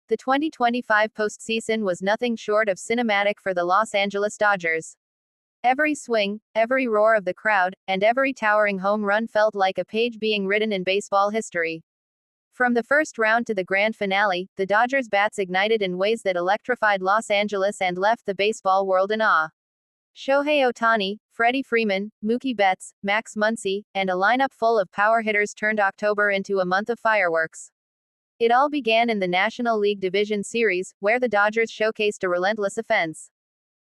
The 2025 postseason was nothing short of cinematic for the Los Angeles Dodgers. Every swing, every roar of the crowd, and every towering home run felt like a page being written in baseball history. From the first round to the grand finale, the Dodgers' bats ignited in ways that electrified Los Angeles and left the baseball world in awe. Shohei Ohtani, Freddie Freeman, Mookie Betts, Max Muncy, and a lineup full of power hitters turned October into a month of fireworks. It all began in the National League Division Series, where the Dodgers showcased a relentless offense.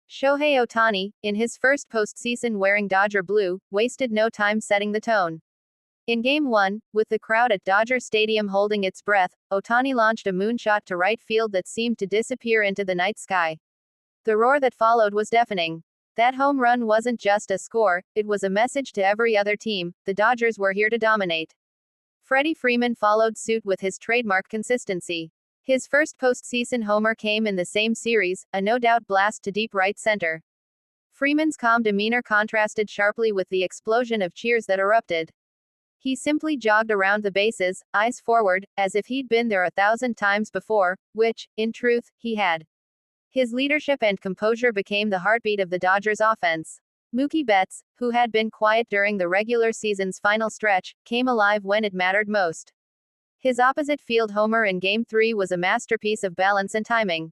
Shohei Ohtani, in his first postseason wearing Dodger blue, wasted no time setting the tone. In Game 1, with the crowd at Dodger Stadium holding its breath, Ohtani launched a moonshot to right field that seemed to disappear into the night sky. The roar that followed was deafening. That home run wasn't just a score, it was a message to every other team: the Dodgers were here to dominate. Freddie Freeman followed suit with his trademark consistency. His first postseason homer came in the same series, a no-doubt blast to deep right center. Freeman's calm demeanor contrasted sharply with the explosion of cheers that erupted. He simply jogged around the bases, eyes forward, as if he'd been there 1,000 times before, which, in truth, he had. His leadership and composure became the heartbeat of the Dodgers' offense. Mookie Betts, who had been quiet during the regular season's final stretch, came alive when it mattered most. His opposite field homer in Game 3 was a masterpiece of balance and timing.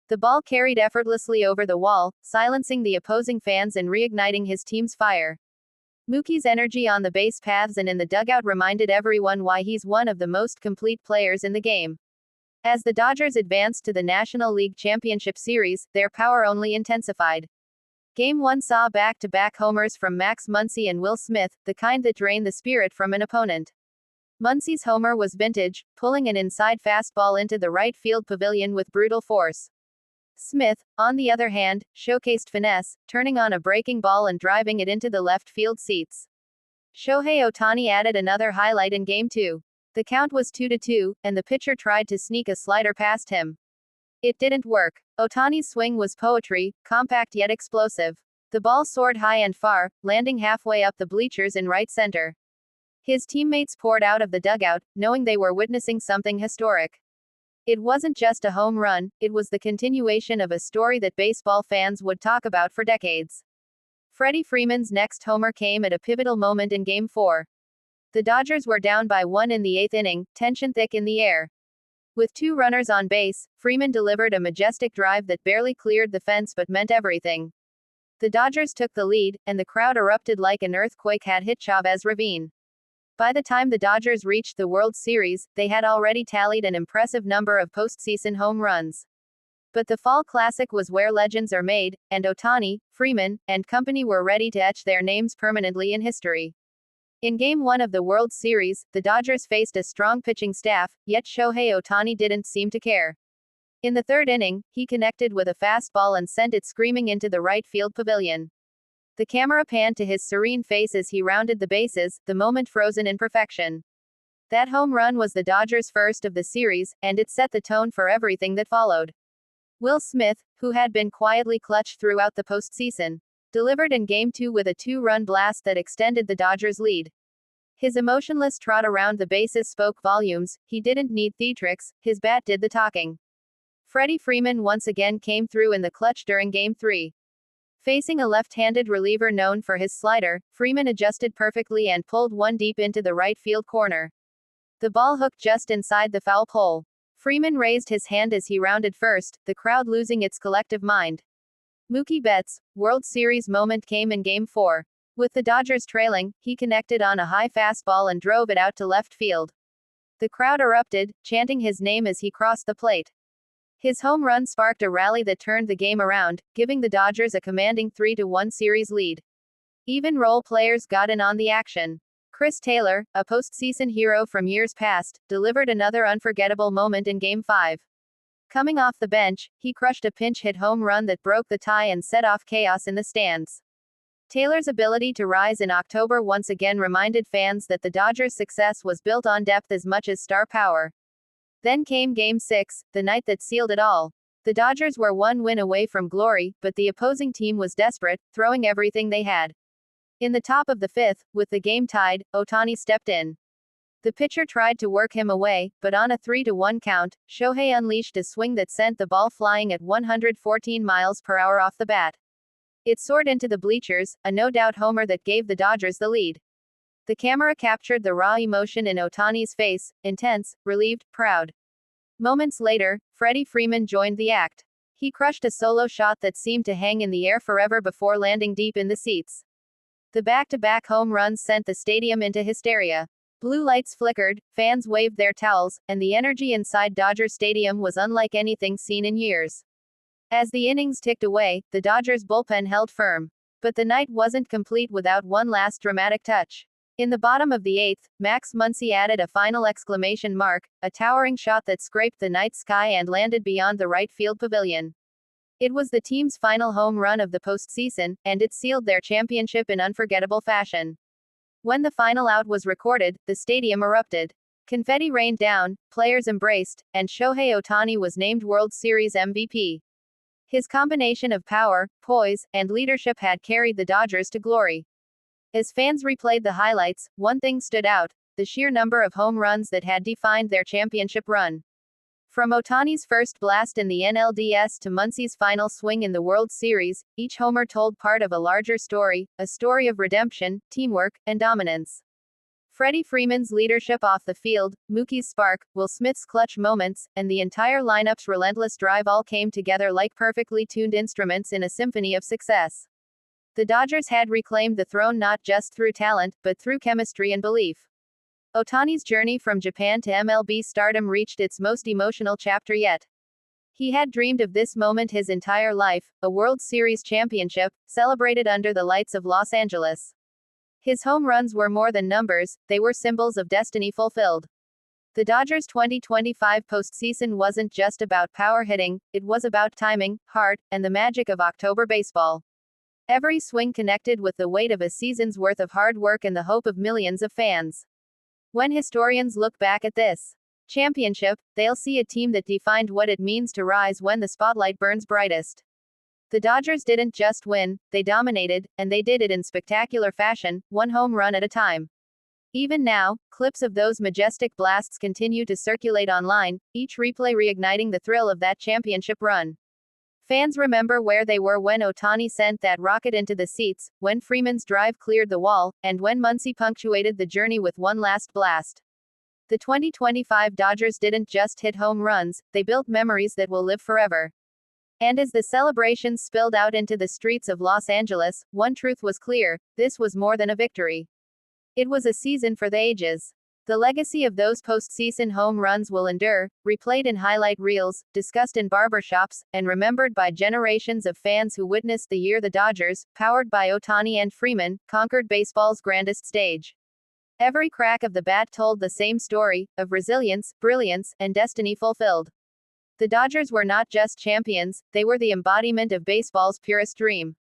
The ball carried effortlessly over the wall, silencing the opposing fans and reigniting his team's fire. Mookie's energy on the base paths and in the dugout reminded everyone why he's one of the most complete players in the game. As the Dodgers advanced to the National League Championship Series, their power only intensified. Game 1 saw back-to-back homers from Max Muncy and Will Smith, the kind that drain the spirit from an opponent. Muncy's homer was vintage, pulling an inside fastball into the right field pavilion with brutal force. Smith, on the other hand, showcased finesse, turning on a breaking ball and driving it into the left field seats. Shohei Ohtani added another highlight in Game 2. The count was 2-2, and the pitcher tried to sneak a slider past him. It didn't work. Ohtani's swing was poetry, compact yet explosive. The ball soared high and far, landing halfway up the bleachers in right center. His teammates poured out of the dugout, knowing they were witnessing something historic. It wasn't just a home run, it was the continuation of a story that baseball fans would talk about for decades. Freddie Freeman's next homer came at a pivotal moment in Game 4. The Dodgers were down by 1 in the 8th inning, tension thick in the air. With 2 runners on base, Freeman delivered a majestic drive that barely cleared the fence but meant everything. The Dodgers took the lead, and the crowd erupted like an earthquake had hit Chavez Ravine. By the time the Dodgers reached the World Series, they had already tallied an impressive number of postseason home runs. But the Fall Classic was where legends are made, and Ohtani, Freeman, and company were ready to etch their names permanently in history. In Game 1 of the World Series, the Dodgers faced a strong pitching staff, yet Shohei Ohtani didn't seem to care. In the 3rd inning, he connected with a fastball and sent it screaming into the right field pavilion. The camera panned to his serene face as he rounded the bases, the moment frozen in perfection. That home run was the Dodgers' first of the series, and it set the tone for everything that followed. Will Smith, who had been quietly clutch throughout the postseason, delivered in Game 2 with a 2-run blast that extended the Dodgers' lead. His emotionless trot around the bases spoke volumes. He didn't need theatrics, his bat did the talking. Freddie Freeman once again came through in the clutch during Game 3. Facing a left-handed reliever known for his slider, Freeman adjusted perfectly and pulled one deep into the right field corner. The ball hooked just inside the foul pole. Freeman raised his hand as he rounded first, the crowd losing its collective mind. Mookie Betts' World Series moment came in Game 4. With the Dodgers trailing, he connected on a high fastball and drove it out to left field. The crowd erupted, chanting his name as he crossed the plate. His home run sparked a rally that turned the game around, giving the Dodgers a commanding 3-1 series lead. Even role players got in on the action. Chris Taylor, a postseason hero from years past, delivered another unforgettable moment in Game 5. Coming off the bench, he crushed a pinch-hit home run that broke the tie and set off chaos in the stands. Taylor's ability to rise in October once again reminded fans that the Dodgers' success was built on depth as much as star power. Then came Game 6, the night that sealed it all. The Dodgers were one win away from glory, but the opposing team was desperate, throwing everything they had. In the top of the 5th, with the game tied, Ohtani stepped in. The pitcher tried to work him away, but on a 3-1 count, Shohei unleashed a swing that sent the ball flying at 114 miles per hour off the bat. It soared into the bleachers, a no-doubt homer that gave the Dodgers the lead. The camera captured the raw emotion in Ohtani's face, intense, relieved, proud. Moments later, Freddie Freeman joined the act. He crushed a solo shot that seemed to hang in the air forever before landing deep in the seats. The back-to-back home runs sent the stadium into hysteria. Blue lights flickered, fans waved their towels, and the energy inside Dodger Stadium was unlike anything seen in years. As the innings ticked away, the Dodgers bullpen held firm. But the night wasn't complete without one last dramatic touch. In the bottom of the eighth, Max Muncy added a final exclamation mark, a towering shot that scraped the night sky and landed beyond the right field pavilion. It was the team's final home run of the postseason, and it sealed their championship in unforgettable fashion. When the final out was recorded, the stadium erupted. Confetti rained down, players embraced, and Shohei Ohtani was named World Series MVP. His combination of power, poise, and leadership had carried the Dodgers to glory. As fans replayed the highlights, one thing stood out: the sheer number of home runs that had defined their championship run. From Ohtani's first blast in the NLDS to Muncy's final swing in the World Series, each homer told part of a larger story, a story of redemption, teamwork, and dominance. Freddie Freeman's leadership off the field, Mookie's spark, Will Smith's clutch moments, and the entire lineup's relentless drive all came together like perfectly tuned instruments in a symphony of success. The Dodgers had reclaimed the throne not just through talent, but through chemistry and belief. Ohtani's journey from Japan to MLB stardom reached its most emotional chapter yet. He had dreamed of this moment his entire life, a World Series championship, celebrated under the lights of Los Angeles. His home runs were more than numbers, they were symbols of destiny fulfilled. The Dodgers' 2025 postseason wasn't just about power hitting, it was about timing, heart, and the magic of October baseball. Every swing connected with the weight of a season's worth of hard work and the hope of millions of fans. When historians look back at this championship, they'll see a team that defined what it means to rise when the spotlight burns brightest. The Dodgers didn't just win, they dominated, and they did it in spectacular fashion, one home run at a time. Even now, clips of those majestic blasts continue to circulate online, each replay reigniting the thrill of that championship run. Fans remember where they were when Ohtani sent that rocket into the seats, when Freeman's drive cleared the wall, and when Muncy punctuated the journey with one last blast. The 2025 Dodgers didn't just hit home runs, they built memories that will live forever. And as the celebrations spilled out into the streets of Los Angeles, one truth was clear: this was more than a victory. It was a season for the ages. The legacy of those postseason home runs will endure, replayed in highlight reels, discussed in barbershops, and remembered by generations of fans who witnessed the year the Dodgers, powered by Ohtani and Freeman, conquered baseball's grandest stage. Every crack of the bat told the same story, of resilience, brilliance, and destiny fulfilled. The Dodgers were not just champions, they were the embodiment of baseball's purest dream.